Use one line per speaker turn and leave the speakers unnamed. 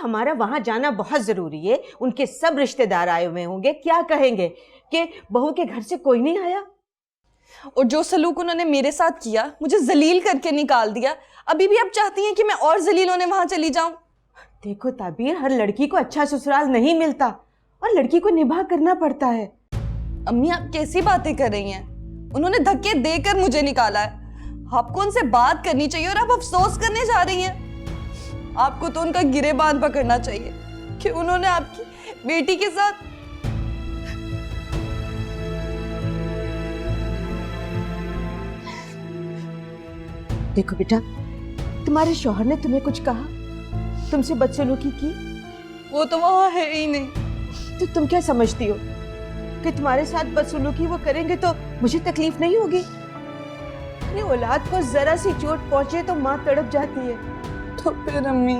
हमारा वहां जाना बहुत जरूरी है। उनके सब रिश्तेदार आए हुए होंगे, क्या कहेंगे कि बहू के घर से कोई नहीं आया।
और जो सलूक उन्होंने मेरे साथ किया, मुझे जलील करके निकाल दिया, अभी भी आप चाहती हैं कि मैं और जलील होने वहां चली जाऊं?
देखो ताबीर, हर लड़की को अच्छा ससुराल नहीं मिलता और लड़की को निभा करना पड़ता है।
अम्मी, आप कैसी बातें कर रही हैं? उन्होंने धक्के देकर मुझे निकाला है। आपको उनसे बात करनी चाहिए और आप अफसोस करने जा रही हैं। आपको तो उनका गिरेबान पकड़ना चाहिए कि उन्होंने आपकी बेटी के साथ।
देखो बेटा, तुम्हारे शौहर ने तुम्हें कुछ कहा? तुमसे बदसलूकी की?
वो तो वहां है ही नहीं।
तो तुम क्या समझती हो कि तुम्हारे साथ बदसलूकी वो करेंगे तो मुझे तकलीफ नहीं होगी? अपनी औलाद को जरा सी चोट पहुंचे तो माँ तड़प जाती है।
तो फिर अम्मी,